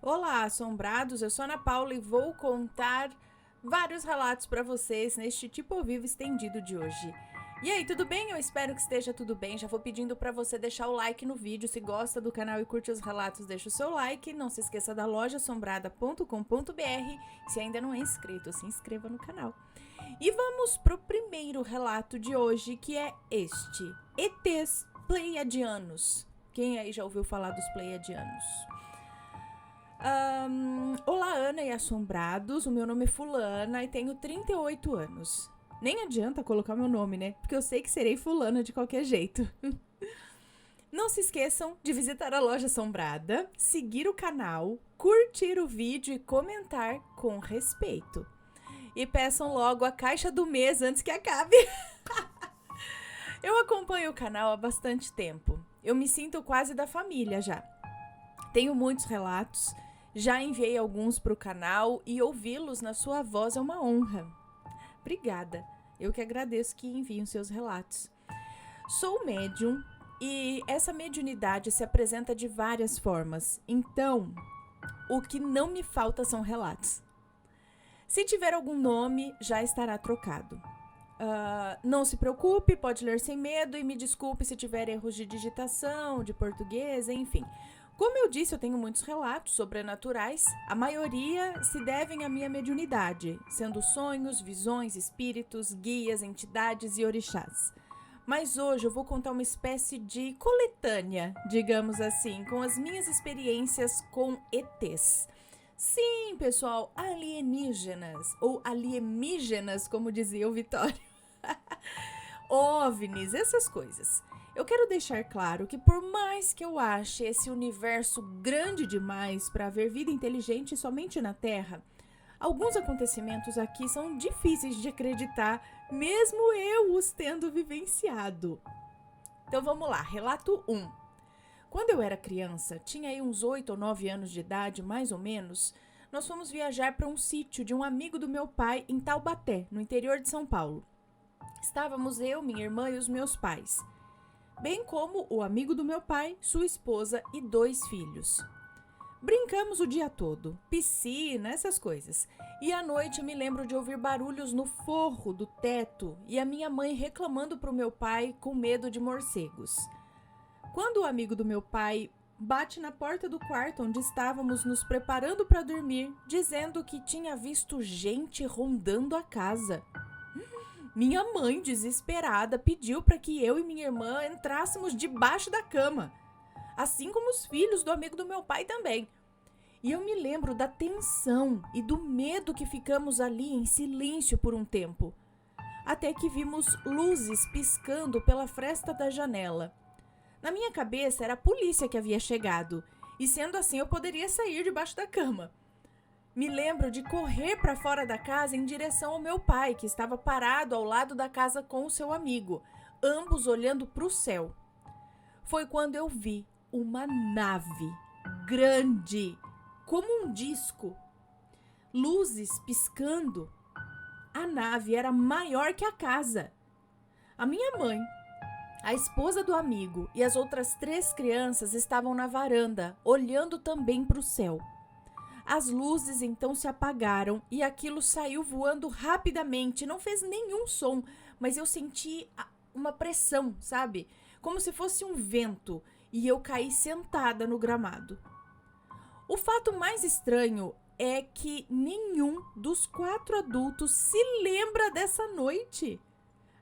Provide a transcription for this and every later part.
Olá, assombrados! Eu sou Ana Paula e vou contar vários relatos para vocês neste tipo ao vivo estendido de hoje. E aí, tudo bem? Eu espero que esteja tudo bem. Já vou pedindo para você deixar o like no vídeo. Se gosta do canal e curte os relatos, deixa o seu like. Não se esqueça da lojaassombrada.com.br. Se ainda não é inscrito, se inscreva no canal. E vamos pro primeiro relato de hoje, que é este: ETs Pleiadianos. Quem aí já ouviu falar dos Pleiadianos? Olá, Ana e assombrados. O meu nome é Fulana e tenho 38 anos. Nem adianta colocar meu nome, né? Porque eu sei que serei Fulana de qualquer jeito. Não se esqueçam de visitar a loja assombrada, seguir o canal, curtir o vídeo e comentar com respeito. E peçam logo a caixa do mês antes que acabe. Eu acompanho o canal há bastante tempo. Eu me sinto quase da família já. Tenho muitos relatos, já enviei alguns para o canal e ouvi-los na sua voz é uma honra. Obrigada, eu que agradeço que enviem os seus relatos. Sou médium e essa mediunidade se apresenta de várias formas, então o que não me falta são relatos. Se tiver algum nome, já estará trocado. Não se preocupe, pode ler sem medo e me desculpe se tiver erros de digitação, de português, enfim. Como eu disse, eu tenho muitos relatos sobrenaturais, a maioria se devem à minha mediunidade, sendo sonhos, visões, espíritos, guias, entidades e orixás. Mas hoje eu vou contar uma espécie de coletânea, digamos assim, com as minhas experiências com ETs. Sim, pessoal, alienígenas, ou aliemígenas, como dizia o Vitório. OVNIs, essas coisas. Eu quero deixar claro que por mais que eu ache esse universo grande demais para haver vida inteligente somente na Terra, alguns acontecimentos aqui são difíceis de acreditar, mesmo eu os tendo vivenciado. Então vamos lá, relato 1. Quando eu era criança, tinha aí uns 8 ou 9 anos de idade, mais ou menos, nós fomos viajar para um sítio de um amigo do meu pai em Taubaté, no interior de São Paulo. Estávamos eu, minha irmã e os meus pais, bem como o amigo do meu pai, sua esposa e 2 filhos. Brincamos o dia todo, piscina, essas coisas. E à noite me lembro de ouvir barulhos no forro do teto e a minha mãe reclamando para o meu pai com medo de morcegos. Quando o amigo do meu pai bate na porta do quarto onde estávamos nos preparando para dormir, dizendo que tinha visto gente rondando a casa. Minha mãe, desesperada, pediu para que eu e minha irmã entrássemos debaixo da cama, assim como os filhos do amigo do meu pai também. E eu me lembro da tensão e do medo que ficamos ali em silêncio por um tempo, até que vimos luzes piscando pela fresta da janela. Na minha cabeça era a polícia que havia chegado, e sendo assim eu poderia sair debaixo da cama. Me lembro de correr para fora da casa em direção ao meu pai, que estava parado ao lado da casa com o seu amigo, ambos olhando para o céu. Foi quando eu vi uma nave grande, como um disco, luzes piscando. A nave era maior que a casa. A minha mãe, a esposa do amigo e as outras 3 crianças estavam na varanda, olhando também para o céu. As luzes então se apagaram e aquilo saiu voando rapidamente. Não fez nenhum som, mas eu senti uma pressão, sabe? Como se fosse um vento, e eu caí sentada no gramado. O fato mais estranho é que nenhum dos 4 adultos se lembra dessa noite.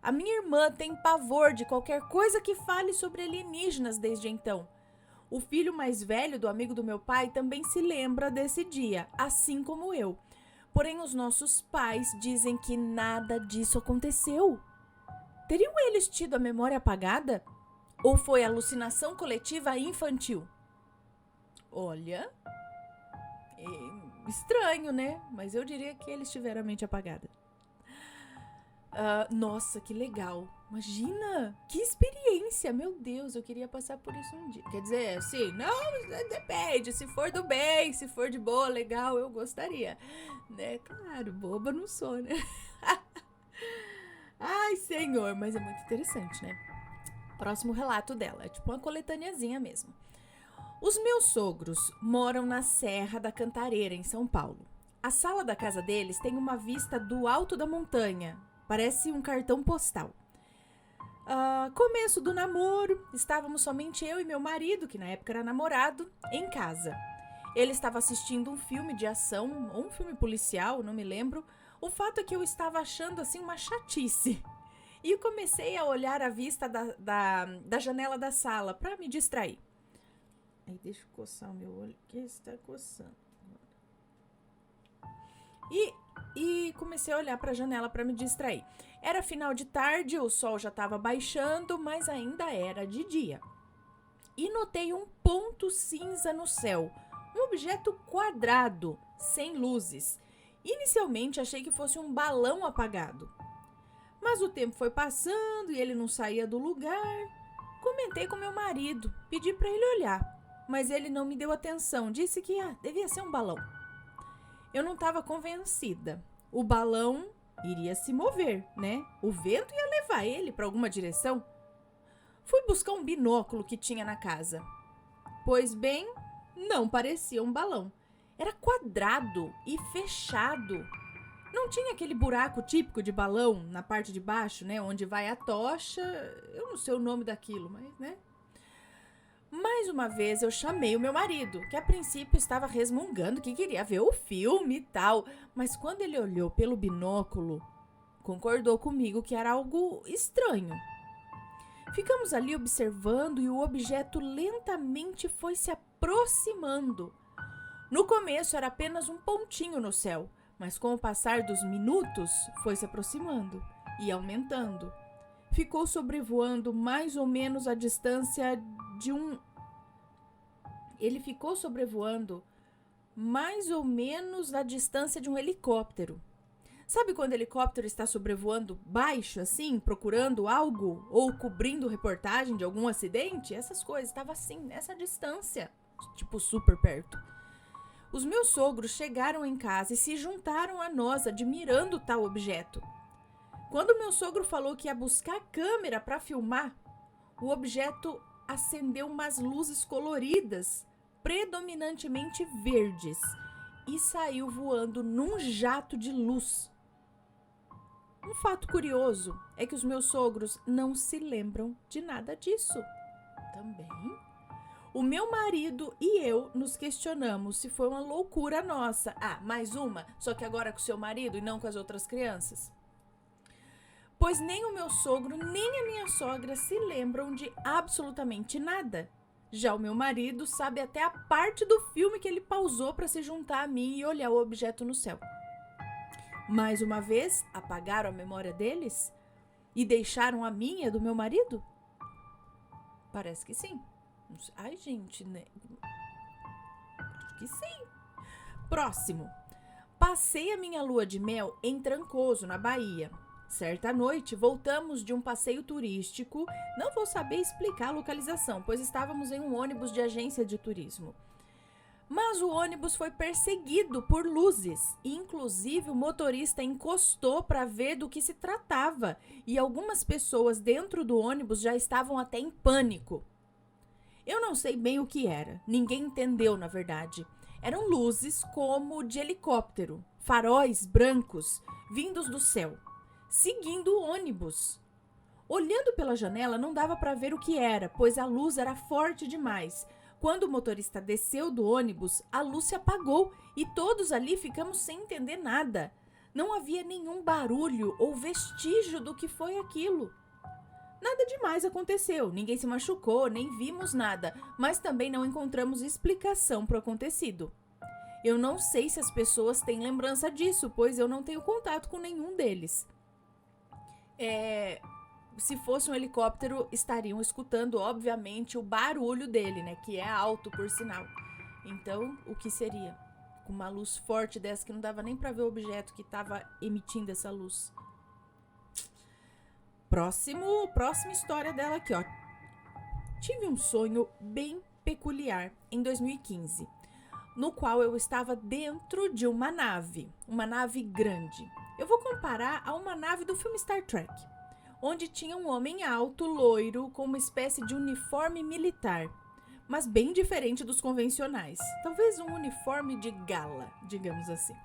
A minha irmã tem pavor de qualquer coisa que fale sobre alienígenas desde então. O filho mais velho do amigo do meu pai também se lembra desse dia, assim como eu. Porém, os nossos pais dizem que nada disso aconteceu. Teriam eles tido a memória apagada? Ou foi alucinação coletiva infantil? Olha, estranho, né? Mas eu diria que eles tiveram a mente apagada. Nossa, que legal. Imagina, que experiência. Meu Deus, eu queria passar por isso um dia. Quer dizer, assim, não, depende. Se for do bem, se for de boa, legal, eu gostaria. Né? Claro, boba não sou, né? Ai, senhor, mas é muito interessante, né? Próximo relato dela, é tipo uma coletâneazinha mesmo. Os meus sogros moram na Serra da Cantareira, em São Paulo. A sala da casa deles tem uma vista do alto da montanha. Parece um cartão postal. Começo do namoro, estávamos somente eu e meu marido, que na época era namorado, em casa. Ele estava assistindo um filme de ação, ou um filme policial, não me lembro. O fato é que eu estava achando assim uma chatice. E eu comecei a olhar a vista da janela da sala para me distrair. Aí deixa eu coçar o meu olho, que está coçando. E comecei a olhar para a janela para me distrair. Era final de tarde, o sol já estava baixando, mas ainda era de dia. E notei um ponto cinza no céu, um objeto quadrado, sem luzes. Inicialmente achei que fosse um balão apagado. Mas o tempo foi passando e ele não saía do lugar. Comentei com meu marido, pedi para ele olhar, mas ele não me deu atenção, disse que devia ser um balão. Eu não estava convencida. O balão iria se mover, né? O vento ia levar ele para alguma direção. Fui buscar um binóculo que tinha na casa. Pois bem, não parecia um balão. Era quadrado e fechado. Não tinha aquele buraco típico de balão na parte de baixo, né? Onde vai a tocha. Eu não sei o nome daquilo, mas, né? Mais uma vez eu chamei o meu marido, que a princípio estava resmungando que queria ver o filme e tal. Mas quando ele olhou pelo binóculo, concordou comigo que era algo estranho. Ficamos ali observando e o objeto lentamente foi se aproximando. No começo era apenas um pontinho no céu, mas com o passar dos minutos foi se aproximando e aumentando. Ficou sobrevoando mais ou menos a distância de Ele ficou sobrevoando mais ou menos a distância de um helicóptero. Sabe quando o helicóptero está sobrevoando baixo, assim, procurando algo ou cobrindo reportagem de algum acidente? Essas coisas, estava assim, nessa distância, tipo super perto. Os meus sogros chegaram em casa e se juntaram a nós, admirando tal objeto. Quando meu sogro falou que ia buscar a câmera para filmar, o objeto acendeu umas luzes coloridas, predominantemente verdes, e saiu voando num jato de luz. Um fato curioso é que os meus sogros não se lembram de nada disso. Também, o meu marido e eu nos questionamos se foi uma loucura nossa. Mais uma, só que agora com o seu marido e não com as outras crianças. Pois nem o meu sogro nem a minha sogra se lembram de absolutamente nada. Já o meu marido sabe até a parte do filme que ele pausou para se juntar a mim e olhar o objeto no céu. Mais uma vez, apagaram a memória deles e deixaram a minha e a do meu marido? Parece que sim. Ai, gente, né? Acho que sim. Próximo. Passei a minha lua de mel em Trancoso, na Bahia. Certa noite, voltamos de um passeio turístico. Não vou saber explicar a localização, pois estávamos em um ônibus de agência de turismo. Mas o ônibus foi perseguido por luzes. E, inclusive, o motorista encostou para ver do que se tratava. E algumas pessoas dentro do ônibus já estavam até em pânico. Eu não sei bem o que era. Ninguém entendeu, na verdade. Eram luzes como de helicóptero, faróis brancos vindos do céu, seguindo o ônibus. Olhando pela janela, não dava para ver o que era, pois a luz era forte demais. Quando o motorista desceu do ônibus, a luz se apagou e todos ali ficamos sem entender nada. Não havia nenhum barulho ou vestígio do que foi aquilo. Nada demais aconteceu, ninguém se machucou, nem vimos nada, mas também não encontramos explicação para o acontecido. Eu não sei se as pessoas têm lembrança disso, pois eu não tenho contato com nenhum deles. Se fosse um helicóptero, estariam escutando, obviamente, o barulho dele, né? Que é alto, por sinal. Então, o que seria? Com uma luz forte dessa que não dava nem para ver o objeto que estava emitindo essa luz. Próxima história dela aqui, ó. Tive um sonho bem peculiar em 2015, no qual eu estava dentro de uma nave grande. Eu vou comparar a uma nave do filme Star Trek, onde tinha um homem alto, loiro, com uma espécie de uniforme militar. mas bem diferente dos convencionais. Talvez um uniforme de gala, digamos assim.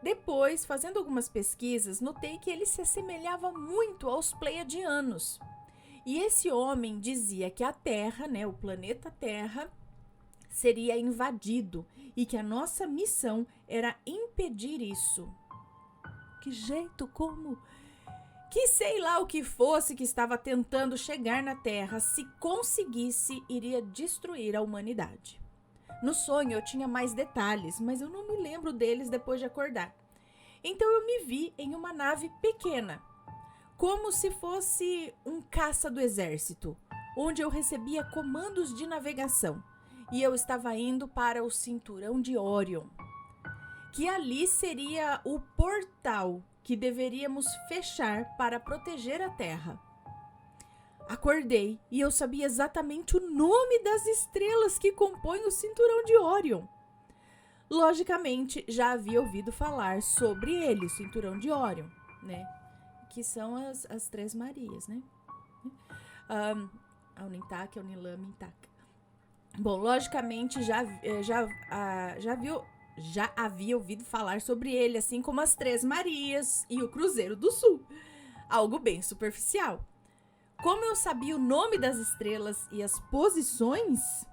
Depois, fazendo algumas pesquisas, notei que ele se assemelhava muito aos Pleiadianos. E esse homem dizia que a Terra, né, o planeta Terra, seria invadido e que a nossa missão era impedir isso. Que jeito, como? Que sei lá o que fosse que estava tentando chegar na Terra, se conseguisse, iria destruir a humanidade. No sonho eu tinha mais detalhes, mas eu não me lembro deles depois de acordar. Então eu me vi em uma nave pequena, como se fosse um caça do exército, onde eu recebia comandos de navegação. E eu estava indo para o cinturão de Órion, que ali seria o portal que deveríamos fechar para proteger a Terra. Acordei e eu sabia exatamente o nome das estrelas que compõem o cinturão de Órion. Logicamente, já havia ouvido falar sobre ele, o cinturão de Órion, né? Que são as Três Marias, né? A Unintac, a Unilam, Intac. Bom, logicamente já havia ouvido falar sobre ele, assim como as Três Marias e o Cruzeiro do Sul. Algo bem superficial. Como eu sabia o nome das estrelas e as posições,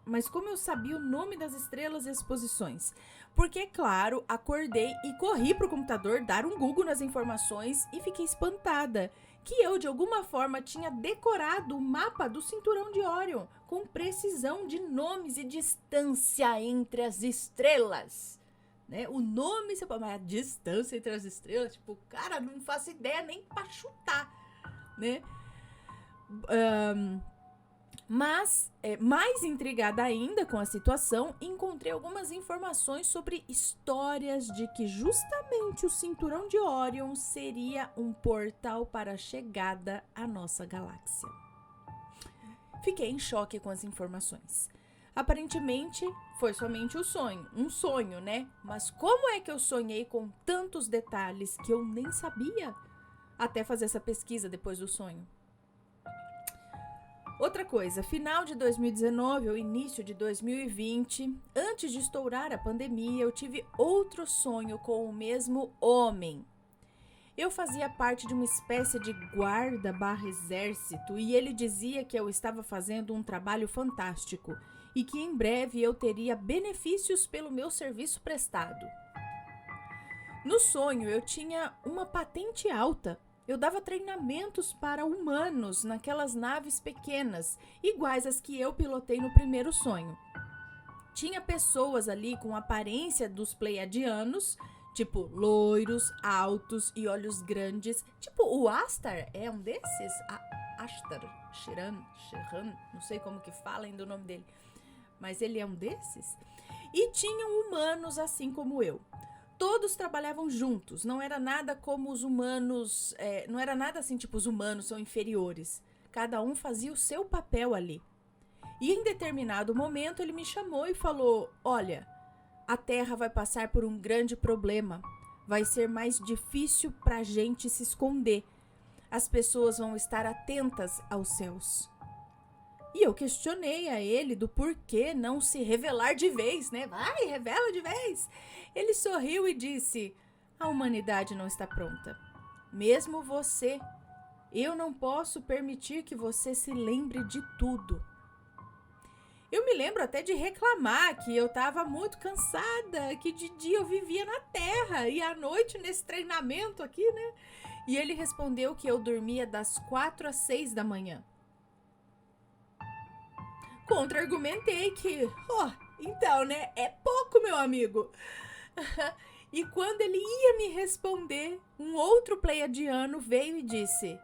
mas como eu sabia o nome das estrelas e as posições? Porque, claro, acordei e corri pro computador dar um Google nas informações e fiquei espantada que eu, de alguma forma, tinha decorado o mapa do cinturão de Órion com precisão de nomes e distância entre as estrelas. Né? O nome, você pode, mas a distância entre as estrelas, tipo, cara, não faço ideia nem pra chutar, né? Mas, mais intrigada ainda com a situação, encontrei algumas informações sobre histórias de que justamente o cinturão de Órion seria um portal para a chegada à nossa galáxia. Fiquei em choque com as informações. Aparentemente, foi somente um sonho, né? Mas como é que eu sonhei com tantos detalhes que eu nem sabia até fazer essa pesquisa depois do sonho? Outra coisa, final de 2019 ou início de 2020, antes de estourar a pandemia, eu tive outro sonho com o mesmo homem. Eu fazia parte de uma espécie de guarda/exército e ele dizia que eu estava fazendo um trabalho fantástico e que em breve eu teria benefícios pelo meu serviço prestado. No sonho, eu tinha uma patente alta. Eu dava treinamentos para humanos naquelas naves pequenas, iguais às que eu pilotei no primeiro sonho. Tinha pessoas ali com aparência dos Pleiadianos, tipo loiros, altos e olhos grandes. Tipo, o Astar é um desses? Astar, Sheran, não sei como que fala ainda o nome dele. Mas ele é um desses. E tinham humanos assim como eu. Todos trabalhavam juntos, não era nada como os humanos, não era nada assim, tipo, os humanos são inferiores. Cada um fazia o seu papel ali. E em determinado momento ele me chamou e falou, olha, a Terra vai passar por um grande problema. Vai ser mais difícil pra gente se esconder. As pessoas vão estar atentas aos céus. E eu questionei a ele do porquê não se revelar de vez, né? Vai, revela de vez. Ele sorriu e disse, a humanidade não está pronta. Mesmo você, eu não posso permitir que você se lembre de tudo. Eu me lembro até de reclamar que eu estava muito cansada, que de dia eu vivia na Terra e à noite nesse treinamento aqui, né? E ele respondeu que eu dormia das 4 às 6 da manhã. Contra-argumentei que, então, né, é pouco, meu amigo. E quando ele ia me responder, um outro pleiadiano veio e disse,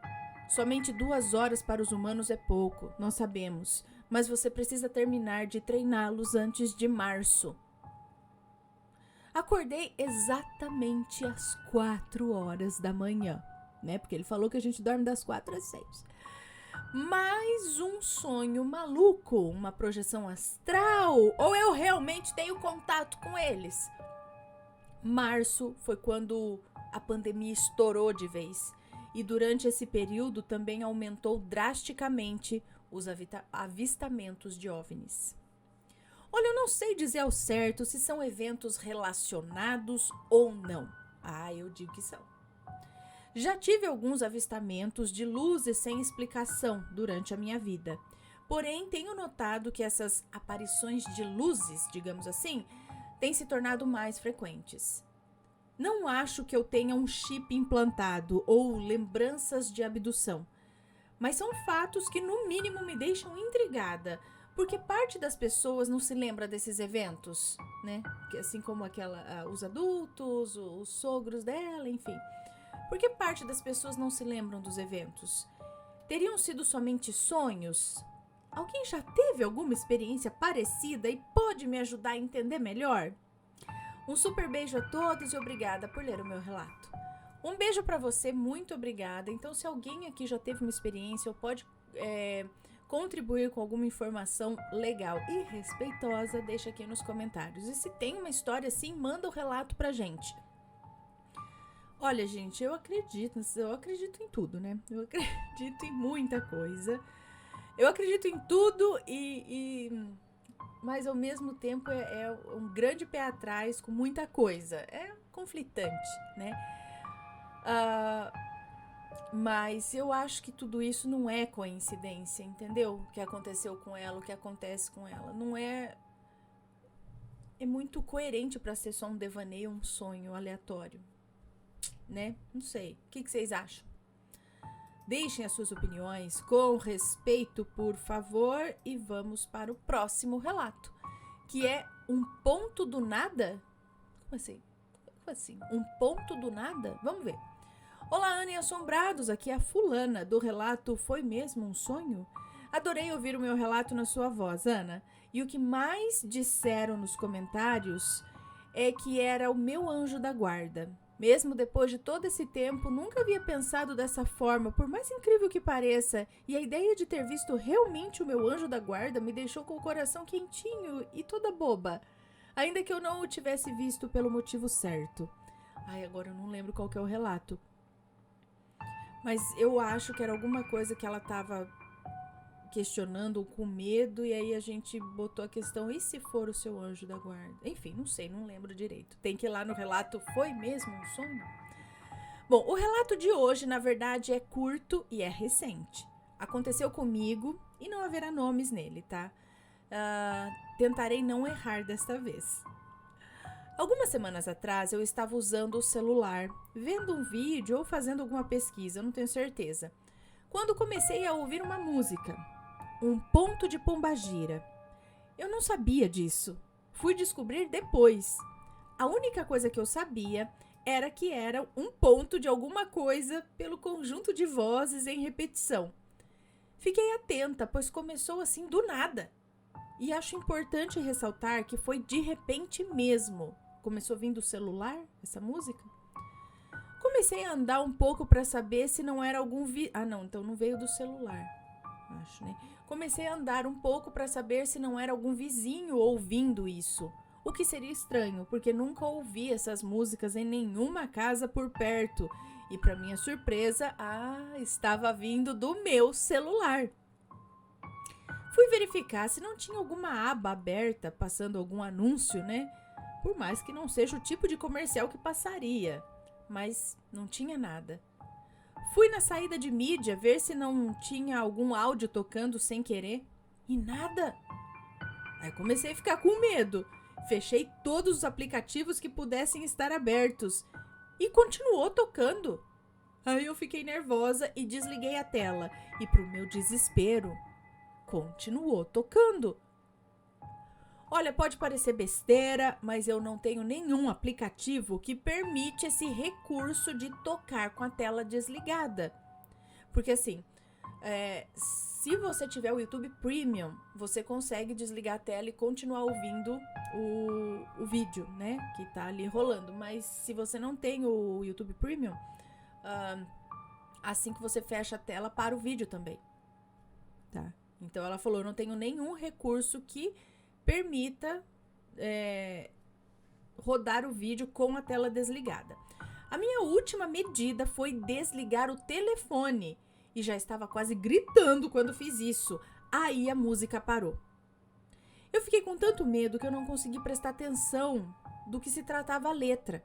somente 2 horas para os humanos é pouco, nós sabemos, mas você precisa terminar de treiná-los antes de março. Acordei exatamente às 4 horas da manhã, né, porque ele falou que a gente dorme das 4 às 6. Mais um sonho maluco, uma projeção astral, ou eu realmente tenho contato com eles? Março foi quando a pandemia estourou de vez e durante esse período também aumentou drasticamente os avistamentos de OVNIs. Olha, eu não sei dizer ao certo se são eventos relacionados ou não. Eu digo que são. Já tive alguns avistamentos de luzes sem explicação durante a minha vida. Porém, tenho notado que essas aparições de luzes, digamos assim, têm se tornado mais frequentes. Não acho que eu tenha um chip implantado ou lembranças de abdução, mas são fatos que no mínimo me deixam intrigada, porque parte das pessoas não se lembra desses eventos, né? Assim como os adultos, os sogros dela, enfim. Por que parte das pessoas não se lembram dos eventos? Teriam sido somente sonhos? Alguém já teve alguma experiência parecida e pode me ajudar a entender melhor? Um super beijo a todos e obrigada por ler o meu relato. Um beijo para você, muito obrigada. Então, se alguém aqui já teve uma experiência ou pode contribuir com alguma informação legal e respeitosa, deixa aqui nos comentários. E se tem uma história assim, manda o relato pra gente. Olha, gente, eu acredito em tudo, né? Eu acredito em muita coisa. Eu acredito em tudo mas ao mesmo tempo é um grande pé atrás com muita coisa. É conflitante, né? Mas eu acho que tudo isso não é coincidência, entendeu? O que aconteceu com ela, o que acontece com ela. Não é... É muito coerente para ser só um devaneio, um sonho aleatório, né? Não sei. O que vocês acham? Deixem as suas opiniões com respeito, por favor, e vamos para o próximo relato, que é um ponto do nada? Como assim? Um ponto do nada? Vamos ver. Olá, Ana e assombrados, aqui é a fulana do relato Foi Mesmo um Sonho? Adorei ouvir o meu relato na sua voz, Ana, e o que mais disseram nos comentários é que era o meu anjo da guarda. Mesmo depois de todo esse tempo, nunca havia pensado dessa forma, por mais incrível que pareça, e a ideia de ter visto realmente o meu anjo da guarda me deixou com o coração quentinho e toda boba, ainda que eu não o tivesse visto pelo motivo certo. Agora eu não lembro qual que é o relato. Mas eu acho que era alguma coisa que ela estava questionando ou com medo, e aí a gente botou a questão, e se for o seu anjo da guarda? Enfim, não sei, não lembro direito. Tem que ir lá no relato Foi Mesmo um Sonho? Bom, o relato de hoje, na verdade, é curto e é recente. Aconteceu comigo e não haverá nomes nele, tá? Tentarei não errar desta vez. Algumas semanas atrás, eu estava usando o celular, vendo um vídeo ou fazendo alguma pesquisa, eu não tenho certeza, quando comecei a ouvir uma música. Um ponto de pombagira. Eu não sabia disso. Fui descobrir depois. A única coisa que eu sabia era que era um ponto de alguma coisa pelo conjunto de vozes em repetição. Fiquei atenta, pois começou assim do nada. E acho importante ressaltar que foi de repente mesmo. Começou vindo do celular, essa música? Comecei a andar um pouco para saber se não era algum então não veio do celular. Acho, né? Comecei a andar um pouco para saber se não era algum vizinho ouvindo isso. O que seria estranho, porque nunca ouvi essas músicas em nenhuma casa por perto. E para minha surpresa, estava vindo do meu celular. Fui verificar se não tinha alguma aba aberta passando algum anúncio, né? Por mais que não seja o tipo de comercial que passaria. Mas não tinha nada. Fui na saída de mídia ver se não tinha algum áudio tocando sem querer. E nada. Aí comecei a ficar com medo. Fechei todos os aplicativos que pudessem estar abertos. E continuou tocando. Aí eu fiquei nervosa e desliguei a tela. E pro meu desespero, continuou tocando. Olha, pode parecer besteira, mas eu não tenho nenhum aplicativo que permite esse recurso de tocar com a tela desligada. Porque assim, se você tiver o YouTube Premium, você consegue desligar a tela e continuar ouvindo o vídeo, né? Que tá ali rolando. Mas se você não tem o YouTube Premium, assim que você fecha a tela, para o vídeo também. Tá? Então ela falou, eu não tenho nenhum recurso que permita rodar o vídeo com a tela desligada. A minha última medida foi desligar o telefone e já estava quase gritando quando fiz isso. Aí a música parou. Eu fiquei com tanto medo que eu não consegui prestar atenção do que se tratava a letra.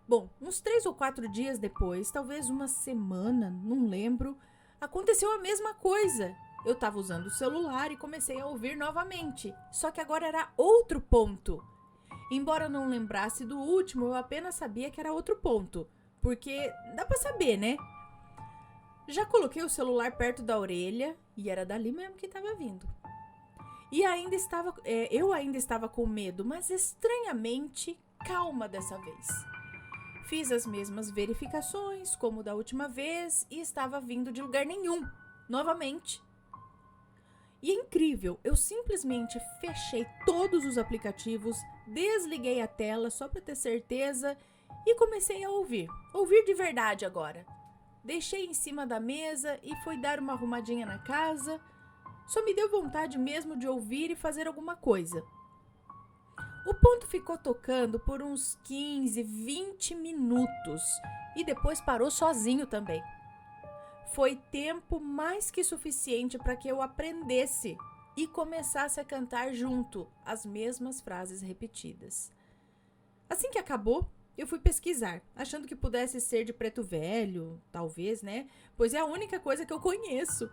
Bom, uns 3 ou 4 dias depois, talvez uma semana, não lembro, aconteceu a mesma coisa. Eu estava usando o celular e comecei a ouvir novamente, só que agora era outro ponto. Embora eu não lembrasse do último, eu apenas sabia que era outro ponto, porque dá pra saber, né? Já coloquei o celular perto da orelha e era dali mesmo que estava vindo. E eu ainda estava com medo, mas estranhamente calma dessa vez. Fiz as mesmas verificações como da última vez e estava vindo de lugar nenhum, novamente. E é incrível, eu simplesmente fechei todos os aplicativos, desliguei a tela só para ter certeza e comecei a ouvir de verdade agora. Deixei em cima da mesa e fui dar uma arrumadinha na casa. Só me deu vontade mesmo de ouvir e fazer alguma coisa. O ponto ficou tocando por uns 15, 20 minutos e depois parou sozinho também. Foi tempo mais que suficiente para que eu aprendesse e começasse a cantar junto as mesmas frases repetidas. Assim que acabou, eu fui pesquisar, achando que pudesse ser de Preto Velho, talvez, né? Pois é a única coisa que eu conheço.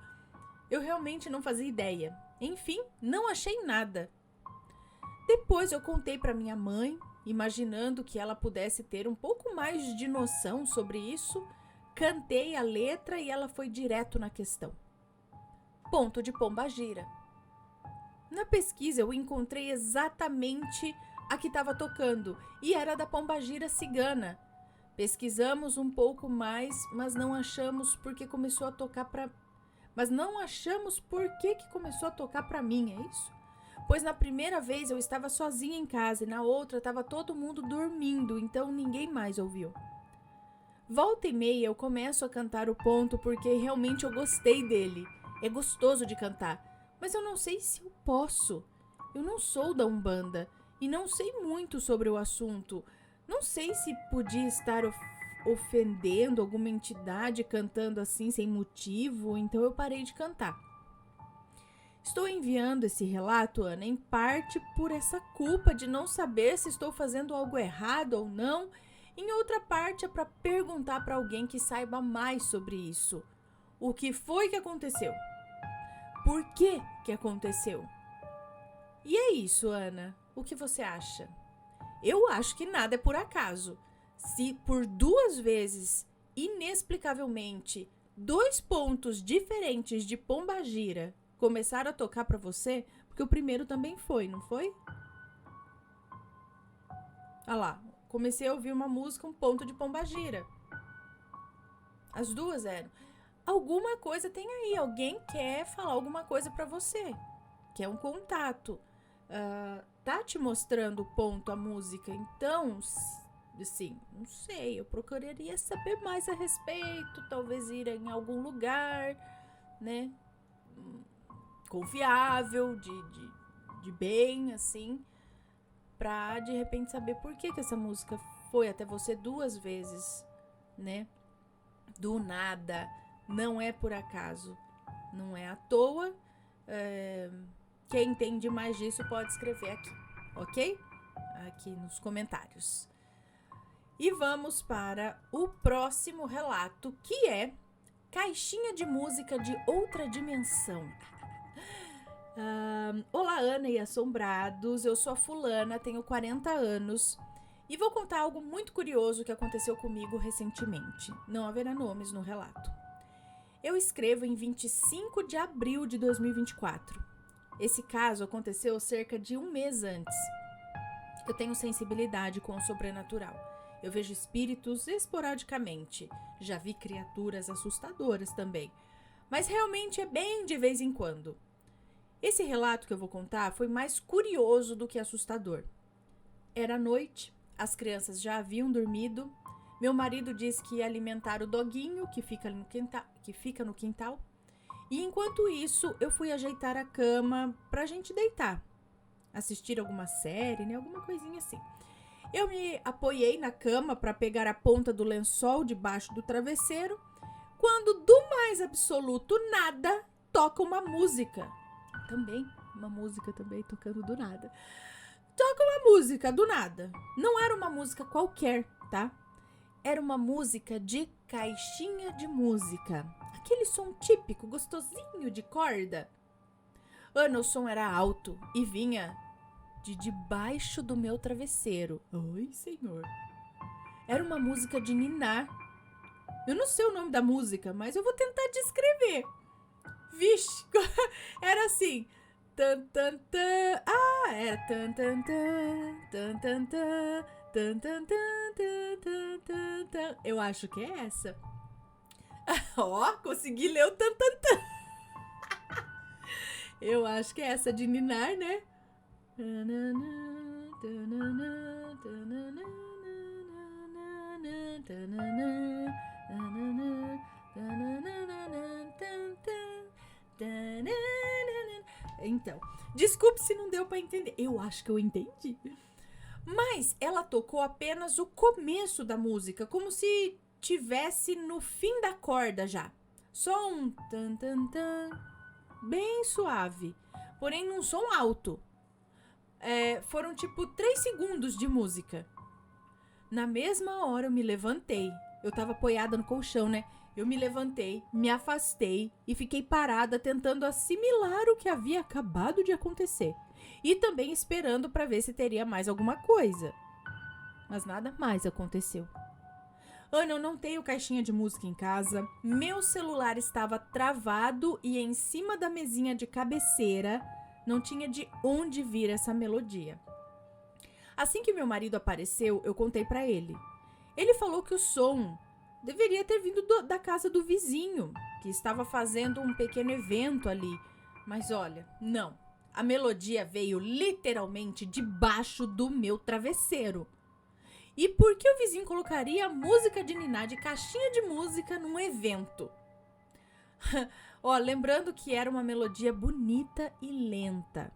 Eu realmente não fazia ideia. Enfim, não achei nada. Depois eu contei para minha mãe, imaginando que ela pudesse ter um pouco mais de noção sobre isso. Cantei a letra e ela foi direto na questão. Ponto de Pombagira. Na pesquisa eu encontrei exatamente a que estava tocando e era da Pombagira Cigana. Pesquisamos um pouco mais, mas não achamos por que começou a tocar para mim, é isso? Pois na primeira vez eu estava sozinha em casa e na outra estava todo mundo dormindo, então ninguém mais ouviu. Volta e meia eu começo a cantar o ponto porque realmente eu gostei dele. É gostoso de cantar, mas eu não sei se eu posso. Eu não sou da Umbanda e não sei muito sobre o assunto. Não sei se podia estar ofendendo alguma entidade cantando assim sem motivo, então eu parei de cantar. Estou enviando esse relato, Ana, em parte por essa culpa de não saber se estou fazendo algo errado ou não. Em outra parte é para perguntar para alguém que saiba mais sobre isso. O que foi que aconteceu? Por que aconteceu? E é isso, Ana. O que você acha? Eu acho que nada é por acaso. Se por 2 vezes, inexplicavelmente, 2 pontos diferentes de Pombagira começaram a tocar para você, porque o primeiro também foi, não foi? Ah lá, comecei a ouvir uma música, um ponto de Pombagira. As 2 eram. Alguma coisa tem aí, alguém quer falar alguma coisa para você, quer um contato. Tá te mostrando o ponto, a música, então, assim, não sei, eu procuraria saber mais a respeito, talvez ir em algum lugar, né, confiável, de bem, assim, pra de repente saber por que essa música foi até você 2 vezes, né, do nada, não é por acaso, não é à toa. Quem entende mais disso pode escrever aqui, ok? Aqui nos comentários. E vamos para o próximo relato, que é Caixinha de Música de Outra Dimensão. Olá, Ana e assombrados, eu sou a fulana, tenho 40 anos e vou contar algo muito curioso que aconteceu comigo recentemente. Não haverá nomes no relato. Eu escrevo em 25 de abril de 2024. Esse caso aconteceu cerca de 1 mês antes. Eu tenho sensibilidade com o sobrenatural. Eu vejo espíritos esporadicamente. Já vi criaturas assustadoras também. Mas realmente é bem de vez em quando. Esse relato que eu vou contar foi mais curioso do que assustador. Era noite, as crianças já haviam dormido. Meu marido disse que ia alimentar o doguinho que fica no quintal. E enquanto isso, eu fui ajeitar a cama pra gente deitar. Assistir alguma série, né? Alguma coisinha assim. Eu me apoiei na cama para pegar a ponta do lençol debaixo do travesseiro, quando do mais absoluto nada, toca uma música. Também, uma música também, tocando do nada. Toca uma música do nada. Não era uma música qualquer, tá? Era uma música de caixinha de música. Aquele som típico, gostosinho de corda. Ana, o som era alto e vinha de debaixo do meu travesseiro. Ai, senhor. Era uma música de ninar. Eu não sei o nome da música, mas eu vou tentar descrever. Vixe, era assim. Tan, tan, tan. Ah, era tan, tan, tan, tan, tan, tan, tan, tan, tan, tan, tan, tan, tan. Eu acho que é essa. Ó, consegui ler o tan, tan, tan. Eu acho que é essa de ninar, né? Então, desculpe se não deu pra entender. Eu acho que eu entendi. Mas ela tocou apenas o começo da música, como se tivesse no fim da corda já. Só um tan tan tan, bem suave, porém num som alto. Foram tipo 3 segundos de música. Na mesma hora eu me levantei. Eu tava apoiada no colchão, né? Eu me levantei, me afastei e fiquei parada tentando assimilar o que havia acabado de acontecer. E também esperando para ver se teria mais alguma coisa. Mas nada mais aconteceu. Ana, eu não tenho caixinha de música em casa. Meu celular estava travado e em cima da mesinha de cabeceira não tinha de onde vir essa melodia. Assim que meu marido apareceu, eu contei para ele. Ele falou que o som deveria ter vindo da casa do vizinho, que estava fazendo um pequeno evento ali. Mas olha, não. A melodia veio literalmente debaixo do meu travesseiro. E por que o vizinho colocaria música de ninar de caixinha de música num evento? Lembrando que era uma melodia bonita e lenta.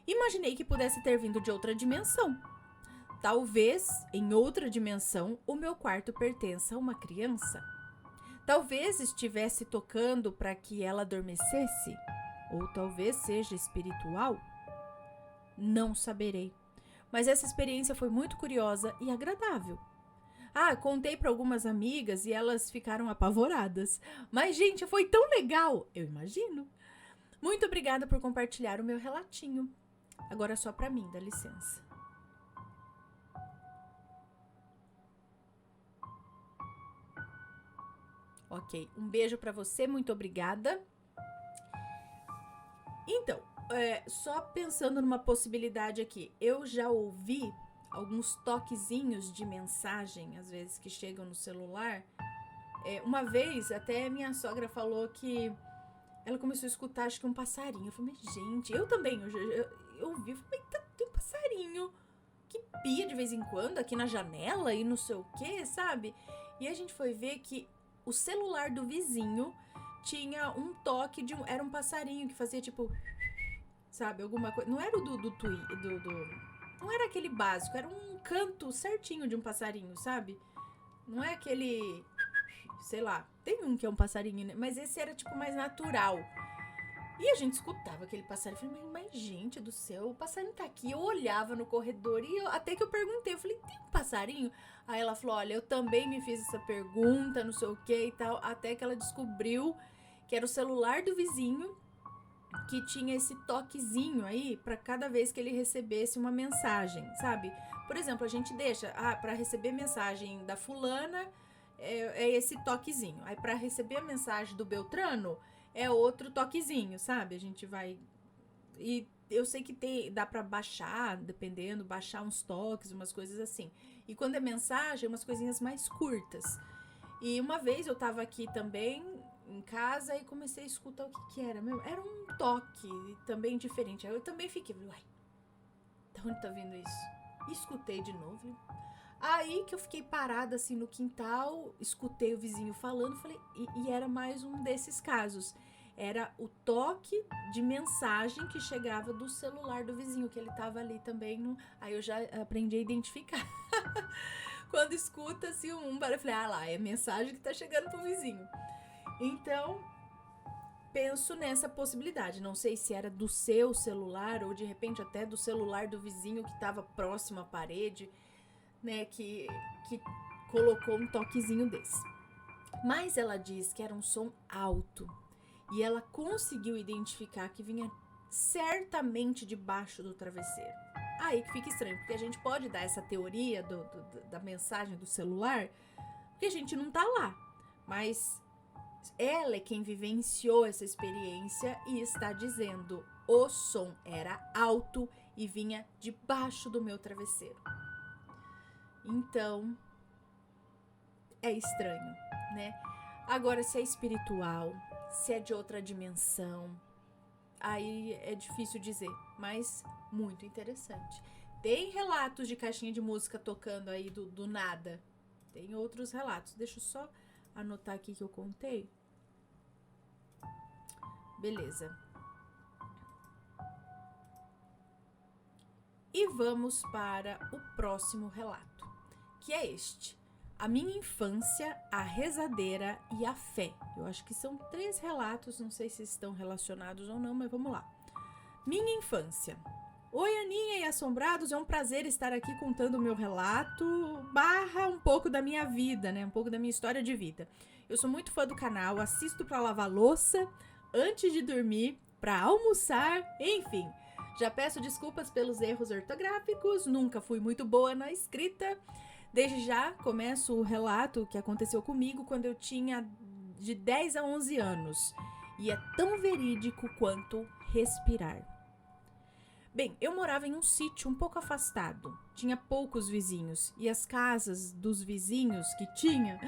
Imaginei que pudesse ter vindo de outra dimensão. Talvez, em outra dimensão, o meu quarto pertença a uma criança. Talvez estivesse tocando para que ela adormecesse. Ou talvez seja espiritual. Não saberei. Mas essa experiência foi muito curiosa e agradável. Contei para algumas amigas e elas ficaram apavoradas. Mas, gente, foi tão legal, eu imagino. Muito obrigada por compartilhar o meu relatinho. Agora só para mim, dá licença. Ok, um beijo para você, muito obrigada. Então, só pensando numa possibilidade aqui, eu já ouvi alguns toquezinhos de mensagem, às vezes, que chegam no celular. Uma vez, até minha sogra falou que ela começou a escutar, acho que um passarinho. Eu falei, mas gente, eu também, eu ouvi, eu falei, tem um passarinho que pia de vez em quando aqui na janela e não sei o que, sabe? E a gente foi ver que o celular do vizinho tinha um toque era um passarinho que fazia tipo, sabe, alguma coisa. Não era o do não era aquele básico, era um canto certinho de um passarinho, sabe? Não é aquele, sei lá, tem um que é um passarinho, né? Mas esse era tipo mais natural. E a gente escutava aquele passarinho. Eu falei, mas gente do céu, o passarinho tá aqui. Eu olhava no corredor e até que eu perguntei, eu falei, tem um passarinho? Aí ela falou, olha, eu também me fiz essa pergunta, não sei o que e tal. Até que ela descobriu que era o celular do vizinho que tinha esse toquezinho aí para cada vez que ele recebesse uma mensagem, sabe? Por exemplo, a gente deixa, para receber mensagem da fulana é esse toquezinho. Aí para receber a mensagem do Beltrano é outro toquezinho, sabe? A gente vai... E eu sei que dá pra baixar, dependendo, baixar uns toques, umas coisas assim. E quando é mensagem, umas coisinhas mais curtas. E uma vez eu tava aqui também, em casa, e comecei a escutar o que era. Era um toque também diferente. Aí eu também fiquei, uai, de onde tá vindo isso? E escutei de novo. Aí que eu fiquei parada assim no quintal, escutei o vizinho falando, falei, e era mais um desses casos. Era o toque de mensagem que chegava do celular do vizinho, que ele tava ali também. Aí eu já aprendi a identificar. Quando escuta assim eu falei, lá, é a mensagem que tá chegando pro vizinho. Então, penso nessa possibilidade. Não sei se era do seu celular ou de repente até do celular do vizinho que estava próximo à parede, né, que colocou um toquezinho desse. Mas ela diz que era um som alto e ela conseguiu identificar que vinha certamente debaixo do travesseiro. Aí que fica estranho, porque a gente pode dar essa teoria da mensagem do celular, porque a gente não tá lá, mas ela é quem vivenciou essa experiência e está dizendo: o som era alto e vinha debaixo do meu travesseiro. Então, é estranho, né? Agora, se é espiritual, se é de outra dimensão, aí é difícil dizer, mas muito interessante. Tem relatos de caixinha de música tocando aí do nada. Tem outros relatos. Deixa eu só anotar aqui que eu contei. Beleza. E vamos para o próximo relato, que é este. A minha infância, a rezadeira e a fé. Eu acho que são 3 relatos, não sei se estão relacionados ou não, mas vamos lá. Minha infância. Oi, Aninha e assombrados, é um prazer estar aqui contando o meu relato, / um pouco da minha vida, né? Um pouco da minha história de vida. Eu sou muito fã do canal, assisto para lavar louça, antes de dormir, para almoçar, enfim. Já peço desculpas pelos erros ortográficos, nunca fui muito boa na escrita. Desde já começo o relato que aconteceu comigo quando eu tinha de 10 a 11 anos. E é tão verídico quanto respirar. Bem, eu morava em um sítio um pouco afastado. Tinha poucos vizinhos. E as casas dos vizinhos que tinha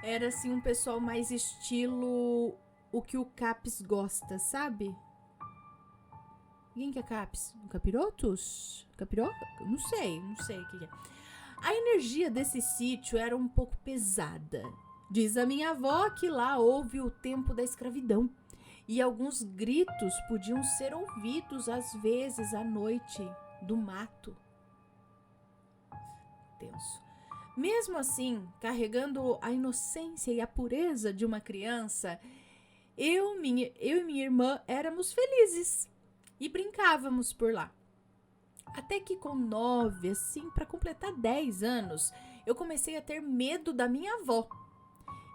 era assim um pessoal mais estilo o que o Capes gosta, sabe? Quem que é Capes? Capirotos? Capiroca? Não sei o que é. A energia desse sítio era um pouco pesada. Diz a minha avó que lá houve o tempo da escravidão e alguns gritos podiam ser ouvidos às vezes à noite do mato. Tenso. Mesmo assim, carregando a inocência e a pureza de uma criança, eu e minha irmã éramos felizes e brincávamos por lá. Até que com 9, assim, para completar 10 anos, eu comecei a ter medo da minha avó.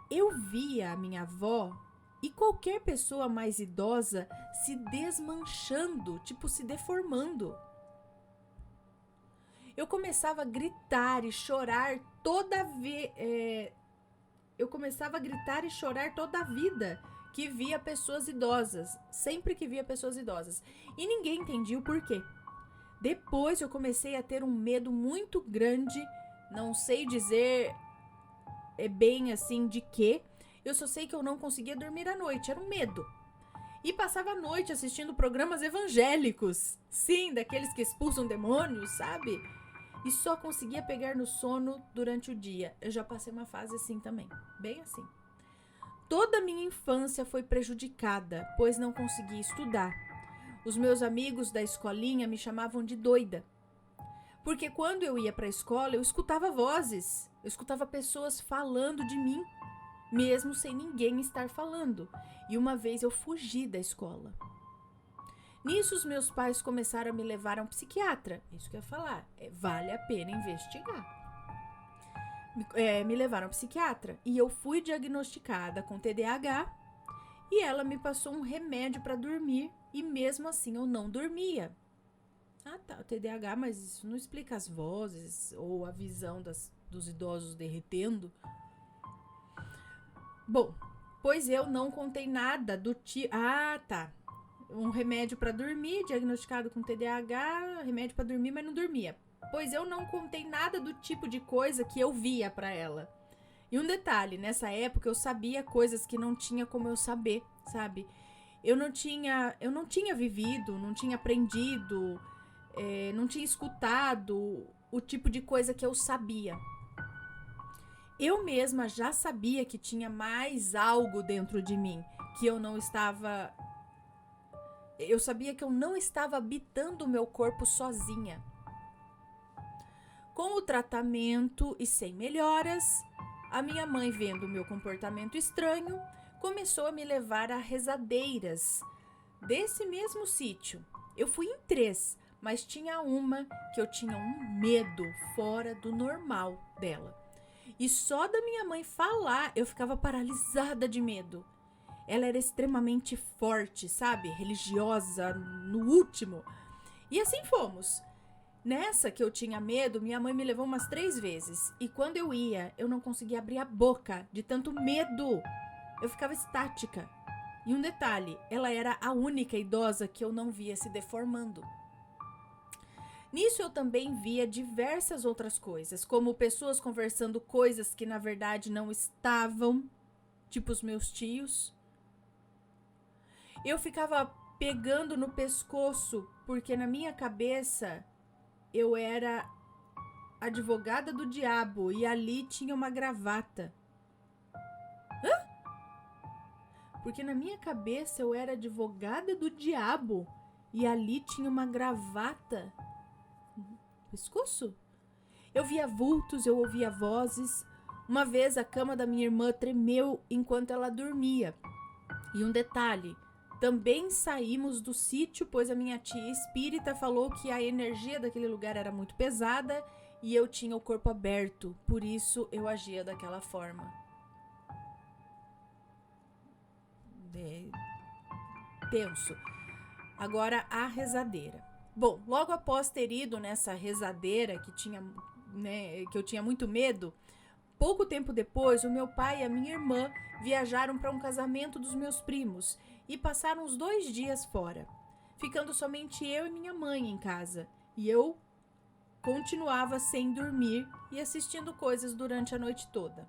Eu via a minha avó e qualquer pessoa mais idosa se desmanchando, tipo se deformando. Eu começava a gritar e chorar toda a vida que via pessoas idosas, sempre que via pessoas idosas. E ninguém entendia o porquê. Depois eu comecei a ter um medo muito grande, não sei dizer bem assim de quê. Eu só sei que eu não conseguia dormir à noite, era um medo. E passava a noite assistindo programas evangélicos. Sim, daqueles que expulsam demônios, sabe? E só conseguia pegar no sono durante o dia. Eu já passei uma fase assim também, bem assim. Toda a minha infância foi prejudicada, pois não conseguia estudar. Os meus amigos da escolinha me chamavam de doida. Porque quando eu ia para a escola, eu escutava vozes. Eu escutava pessoas falando de mim, mesmo sem ninguém estar falando. E uma vez eu fugi da escola. Nisso, os meus pais começaram a me levar a um psiquiatra. Isso que eu ia falar. Vale a pena investigar. Me levaram a um psiquiatra. E eu fui diagnosticada com TDAH. E ela me passou um remédio para dormir. E mesmo assim eu não dormia. Ah, tá, o TDAH, mas isso não explica as vozes ou a visão dos idosos derretendo. Bom, pois eu não contei nada do tipo... Ah, tá. Um remédio para dormir, diagnosticado com TDAH, remédio para dormir, mas não dormia. Pois eu não contei nada do tipo de coisa que eu via para ela. E um detalhe, nessa época eu sabia coisas que não tinha como eu saber, sabe? Eu não tinha vivido, não tinha aprendido, não tinha escutado o tipo de coisa que eu sabia. Eu mesma já sabia que tinha mais algo dentro de mim, que eu não estava... Eu sabia que eu não estava habitando o meu corpo sozinha. Com o tratamento e sem melhoras, a minha mãe, vendo o meu comportamento estranho, começou a me levar a rezadeiras desse mesmo sítio. Eu fui em 3, mas tinha uma que eu tinha um medo fora do normal dela. E só da minha mãe falar, eu ficava paralisada de medo. Ela era extremamente forte, sabe? Religiosa, no último. E assim fomos. Nessa que eu tinha medo, minha mãe me levou umas 3 vezes. E quando eu ia, eu não conseguia abrir a boca de tanto medo. Eu ficava estática. E um detalhe, ela era a única idosa que eu não via se deformando. Nisso eu também via diversas outras coisas, como pessoas conversando coisas que na verdade não estavam, tipo os meus tios. Eu ficava pegando no pescoço, porque na minha cabeça eu era advogada do diabo e ali tinha uma gravata. Porque na minha cabeça eu era advogada do diabo e ali tinha uma gravata no pescoço. Eu via vultos, eu ouvia vozes. Uma vez a cama da minha irmã tremeu enquanto ela dormia. E um detalhe, também saímos do sítio, pois a minha tia espírita falou que a energia daquele lugar era muito pesada e eu tinha o corpo aberto, por isso eu agia daquela forma. Tenso. Agora a rezadeira. Bom, logo após ter ido nessa rezadeira que eu tinha muito medo, pouco tempo depois, o meu pai e a minha irmã viajaram para um casamento dos meus primos e passaram uns 2 dias fora, ficando somente eu e minha mãe em casa. E eu continuava sem dormir e assistindo coisas durante a noite toda.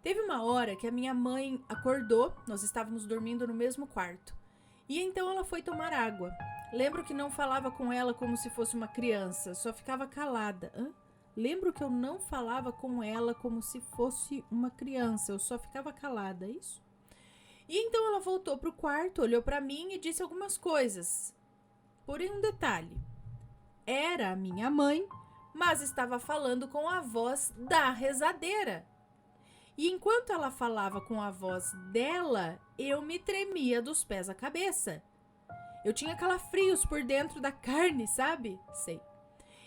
Teve uma hora que a minha mãe acordou, nós estávamos dormindo no mesmo quarto. E então ela foi tomar água. Lembro que não falava com ela como se fosse uma criança, só ficava calada. Lembro que eu não falava com ela como se fosse uma criança, eu só ficava calada, é isso? E então ela voltou pro quarto, olhou para mim e disse algumas coisas. Porém, um detalhe. Era a minha mãe, mas estava falando com a voz da rezadeira. E enquanto ela falava com a voz dela, eu me tremia dos pés à cabeça. Eu tinha calafrios por dentro da carne, sabe? Sei.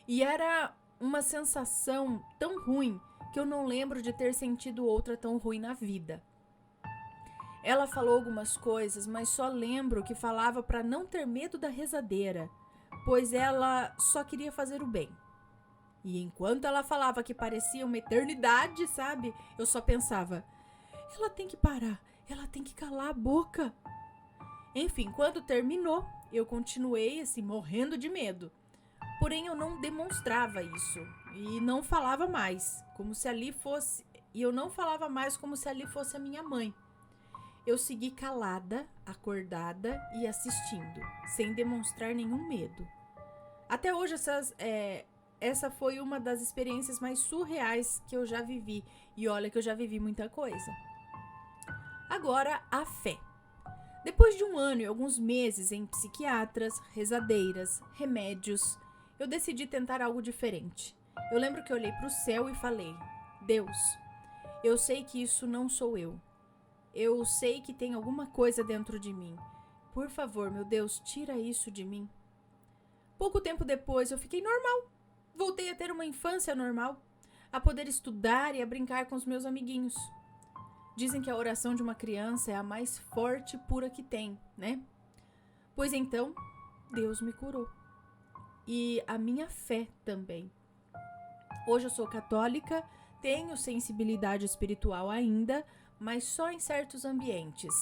E era uma sensação tão ruim que eu não lembro de ter sentido outra tão ruim na vida. Ela falou algumas coisas, mas só lembro que falava para não ter medo da rezadeira, pois ela só queria fazer o bem. E enquanto ela falava que parecia uma eternidade, sabe? Eu só pensava, ela tem que parar, ela tem que calar a boca. Enfim, quando terminou, eu continuei assim, morrendo de medo. Porém, eu não demonstrava isso e não falava mais, como se ali fosse... E eu não falava mais como se ali fosse a minha mãe. Eu segui calada, acordada e assistindo, sem demonstrar nenhum medo. Até hoje, essa foi uma das experiências mais surreais que eu já vivi. E olha que eu já vivi muita coisa. Agora, a fé. Depois de 1 ano e alguns meses em psiquiatras, rezadeiras, remédios, eu decidi tentar algo diferente. Eu lembro que eu olhei para o céu e falei, Deus, eu sei que isso não sou eu. Eu sei que tem alguma coisa dentro de mim. Por favor, meu Deus, tira isso de mim. Pouco tempo depois, eu fiquei normal. Voltei a ter uma infância normal, a poder estudar e a brincar com os meus amiguinhos. Dizem que a oração de uma criança é a mais forte e pura que tem, né? Pois então, Deus me curou. E a minha fé também. Hoje eu sou católica, tenho sensibilidade espiritual ainda, mas só em certos ambientes.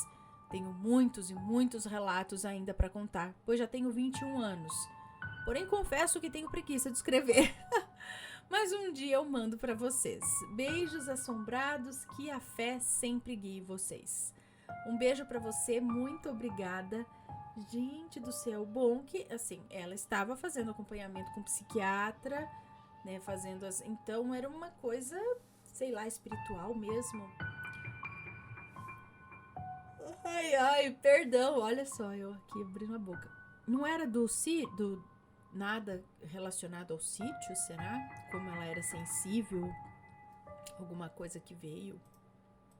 Tenho muitos e muitos relatos ainda para contar, pois já tenho 21 anos. Porém, confesso que tenho preguiça de escrever. Mas um dia eu mando para vocês. Beijos assombrados, que a fé sempre guie vocês. Um beijo para você, muito obrigada. Gente do céu, bom que, assim, ela estava fazendo acompanhamento com psiquiatra, né, então era uma coisa, sei lá, espiritual mesmo. Ai, perdão, olha só, eu aqui abrindo a boca. Não era do nada relacionado ao sítio, será? Como ela era sensível, alguma coisa que veio,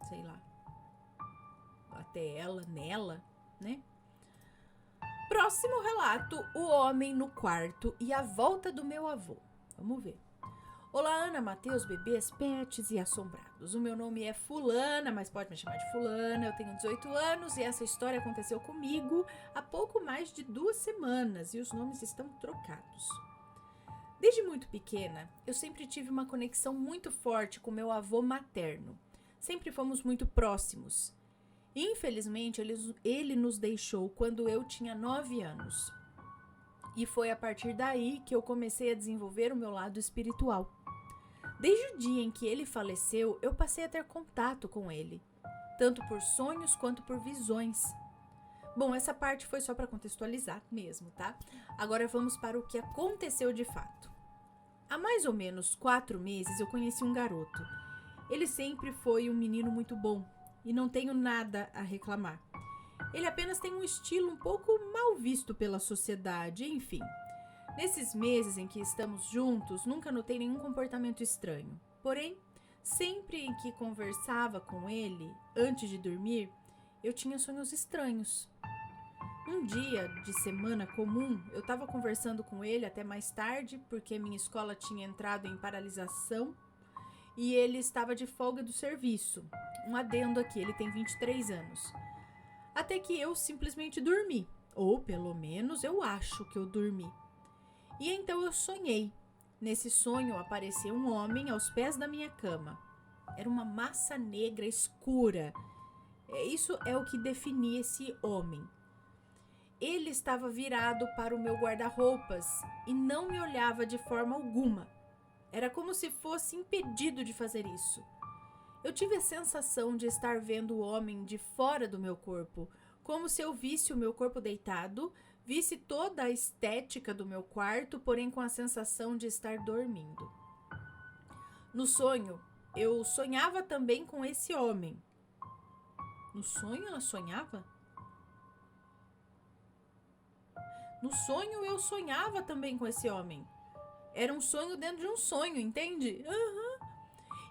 sei lá. até ela, nela, né? Próximo relato, o homem no quarto e a volta do meu avô. Vamos ver. Olá, Ana, Matheus, bebês, pets e assombrados. O meu nome é Fulana, mas pode me chamar de Fulana. Eu tenho 18 anos e essa história aconteceu comigo há pouco mais de 2 semanas e os nomes estão trocados. Desde muito pequena, eu sempre tive uma conexão muito forte com meu avô materno. Sempre fomos muito próximos. Infelizmente, ele nos deixou quando eu tinha 9 anos. E foi a partir daí que eu comecei a desenvolver o meu lado espiritual. Desde o dia em que ele faleceu, eu passei a ter contato com ele, tanto por sonhos quanto por visões. Bom, essa parte foi só para contextualizar mesmo, tá? Agora vamos para o que aconteceu de fato. Há mais ou menos 4 meses eu conheci um garoto. Ele sempre foi um menino muito bom e não tenho nada a reclamar. Ele apenas tem um estilo um pouco mal visto pela sociedade, enfim. Nesses meses em que estamos juntos, nunca notei nenhum comportamento estranho. Porém, sempre em que conversava com ele, antes de dormir, eu tinha sonhos estranhos. Um dia de semana comum, eu estava conversando com ele até mais tarde, porque minha escola tinha entrado em paralisação e ele estava de folga do serviço. Um adendo aqui, ele tem 23 anos. Até que eu simplesmente dormi, ou pelo menos eu acho que eu dormi. E então eu sonhei. Nesse sonho apareceu um homem aos pés da minha cama. Era uma massa negra escura. Isso é o que definia esse homem. Ele estava virado para o meu guarda-roupas e não me olhava de forma alguma. Era como se fosse impedido de fazer isso. Eu tive a sensação de estar vendo o homem de fora do meu corpo, como se eu visse o meu corpo deitado, visse toda a estética do meu quarto, porém com a sensação de estar dormindo. No sonho, eu sonhava também com esse homem. No sonho ela sonhava? No sonho eu sonhava também com esse homem. Era um sonho dentro de um sonho, entende?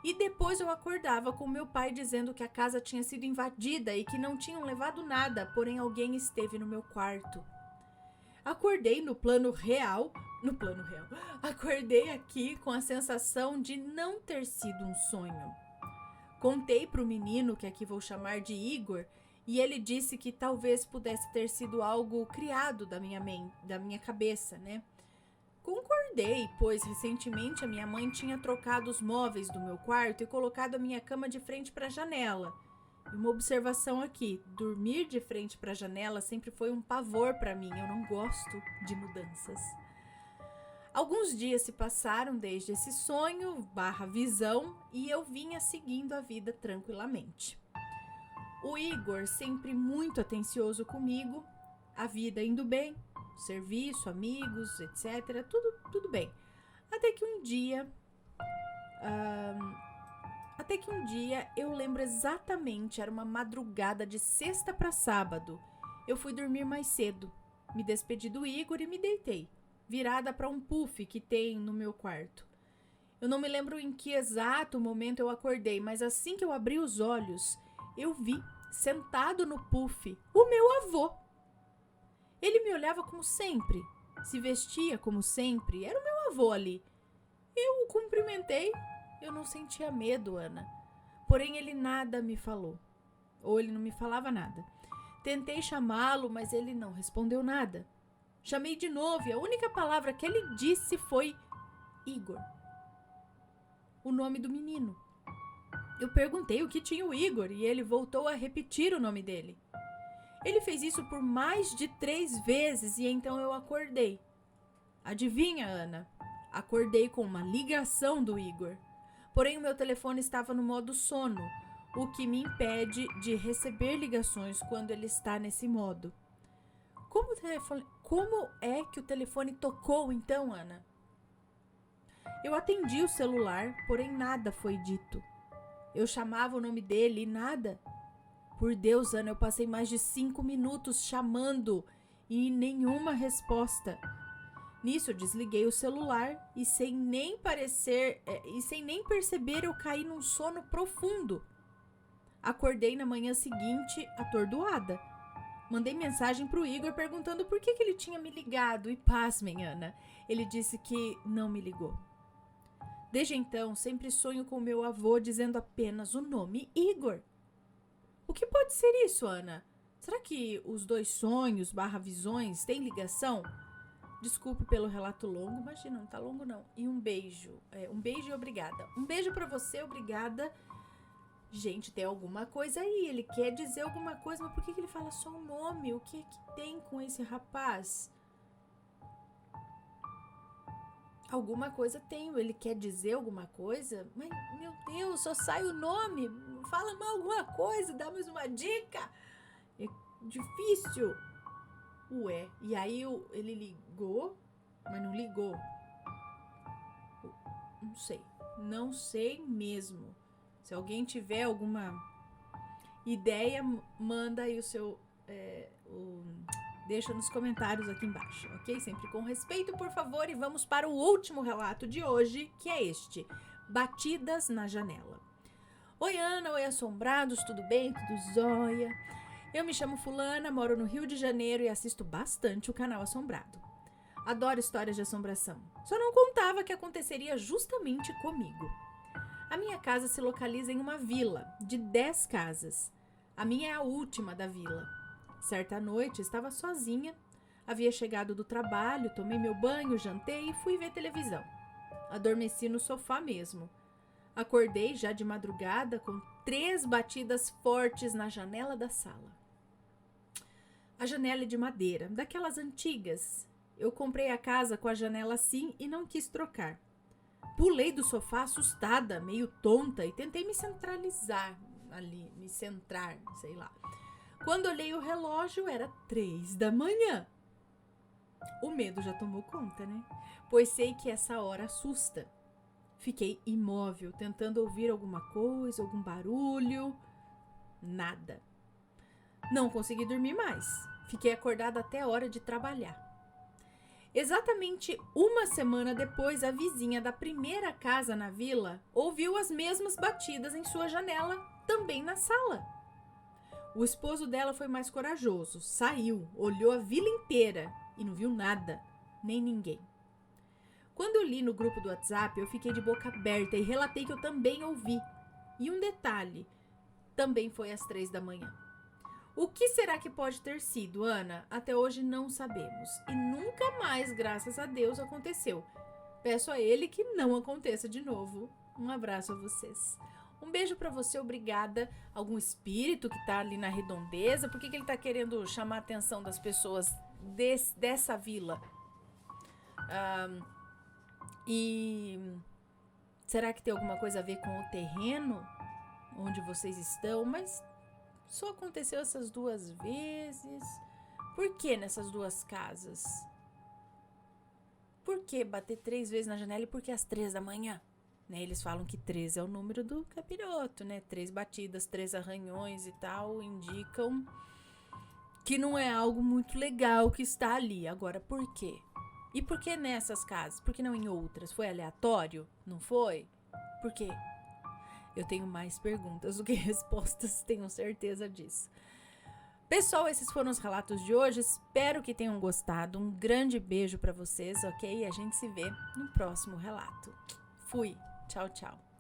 E depois eu acordava com meu pai dizendo que a casa tinha sido invadida e que não tinham levado nada, porém alguém esteve no meu quarto. Acordei no plano real. Acordei aqui com a sensação de não ter sido um sonho. Contei para o menino, que aqui vou chamar de Igor, e ele disse que talvez pudesse ter sido algo criado da minha cabeça, né? Concordei, pois recentemente a minha mãe tinha trocado os móveis do meu quarto e colocado a minha cama de frente para a janela. E uma observação aqui, dormir de frente para a janela sempre foi um pavor para mim, eu não gosto de mudanças. Alguns dias se passaram desde esse sonho/visão e eu vinha seguindo a vida tranquilamente. O Igor sempre muito atencioso comigo, a vida indo bem, serviço, amigos, etc. Tudo bem. Até que um dia eu lembro exatamente, era uma madrugada de sexta para sábado. Eu fui dormir mais cedo, me despedi do Igor e me deitei, virada para um puff que tem no meu quarto. Eu não me lembro em que exato momento eu acordei, mas assim que eu abri os olhos, eu vi, sentado no puff, o meu avô. Ele me olhava como sempre, se vestia como sempre, era o meu avô ali. Eu o cumprimentei, eu não sentia medo, Ana. Porém, ele nada me falou, ou ele não me falava nada. Tentei chamá-lo, mas ele não respondeu nada. Chamei de novo e a única palavra que ele disse foi Igor, o nome do menino. Eu perguntei o que tinha o Igor e ele voltou a repetir o nome dele. Ele fez isso por mais de 3 vezes e então eu acordei. Adivinha, Ana? Acordei com uma ligação do Igor. Porém, o meu telefone estava no modo sono, o que me impede de receber ligações quando ele está nesse modo. Como é que o telefone tocou então, Ana? Eu atendi o celular, porém nada foi dito. Eu chamava o nome dele e nada. Por Deus, Ana, eu passei mais de 5 minutos chamando e nenhuma resposta. Nisso, eu desliguei o celular e sem nem perceber, eu caí num sono profundo. Acordei na manhã seguinte atordoada. Mandei mensagem pro Igor perguntando por que ele tinha me ligado e pasmem, Ana. Ele disse que não me ligou. Desde então, sempre sonho com meu avô dizendo apenas o nome Igor. O que pode ser isso, Ana? Será que os dois sonhos / visões têm ligação? Desculpe pelo relato longo, imagina, não tá longo não. E um beijo. Um beijo e obrigada. Um beijo pra você, obrigada. Gente, tem alguma coisa aí, ele quer dizer alguma coisa, mas por que ele fala só o nome? O que é que tem com esse rapaz? Alguma coisa tem, ele quer dizer alguma coisa? Mas, meu Deus, só sai o nome, fala mais alguma coisa, dá mais uma dica. É difícil. Ué, e aí ele ligou, mas não ligou. Não sei mesmo. Se alguém tiver alguma ideia, manda aí o seu... deixa nos comentários aqui embaixo, ok? Sempre com respeito, por favor. E vamos para o último relato de hoje, que é este. Batidas na janela. Oi, Ana. Oi, assombrados. Tudo bem? Tudo jóia? Eu me chamo Fulana, moro no Rio de Janeiro e assisto bastante o canal Assombrado. Adoro histórias de assombração. Só não contava que aconteceria justamente comigo. A minha casa se localiza em uma vila de 10 casas. A minha é a última da vila. Certa noite, estava sozinha. Havia chegado do trabalho, tomei meu banho, jantei e fui ver televisão. Adormeci no sofá mesmo. Acordei já de madrugada com 3 batidas fortes na janela da sala. A janela é de madeira, daquelas antigas. Eu comprei a casa com a janela assim e não quis trocar. Pulei do sofá assustada, meio tonta, e tentei me centrar, sei lá. Quando olhei o relógio, era 3 da manhã. O medo já tomou conta, né? Pois sei que essa hora assusta. Fiquei imóvel, tentando ouvir alguma coisa, algum barulho. Nada. Não consegui dormir mais. Fiquei acordada até a hora de trabalhar. Exatamente uma semana depois, a vizinha da primeira casa na vila ouviu as mesmas batidas em sua janela, também na sala. O esposo dela foi mais corajoso, saiu, olhou a vila inteira e não viu nada, nem ninguém. Quando eu li no grupo do WhatsApp, eu fiquei de boca aberta e relatei que eu também ouvi. E um detalhe, também foi às 3 da manhã. O que será que pode ter sido, Ana? Até hoje não sabemos. E nunca mais, graças a Deus, aconteceu. Peço a ele que não aconteça de novo. Um abraço a vocês. Um beijo pra você, obrigada. Algum espírito que tá ali na redondeza? Por que ele tá querendo chamar a atenção das pessoas dessa vila? E será que tem alguma coisa a ver com o terreno onde vocês estão? Mas só aconteceu essas 2 vezes. Por que nessas 2 casas? Por que bater 3 vezes na janela e por que às 3 da manhã? Né, eles falam que 3 é o número do capiroto, né? 3 batidas, 3 arranhões e tal, indicam que não é algo muito legal que está ali. Agora, por quê? E por que nessas casas? Por que não em outras? Foi aleatório? Não foi? Por quê? Eu tenho mais perguntas do que respostas, tenho certeza disso. Pessoal, esses foram os relatos de hoje. Espero que tenham gostado. Um grande beijo para vocês, ok? E a gente se vê no próximo relato. Fui. Tchau, tchau.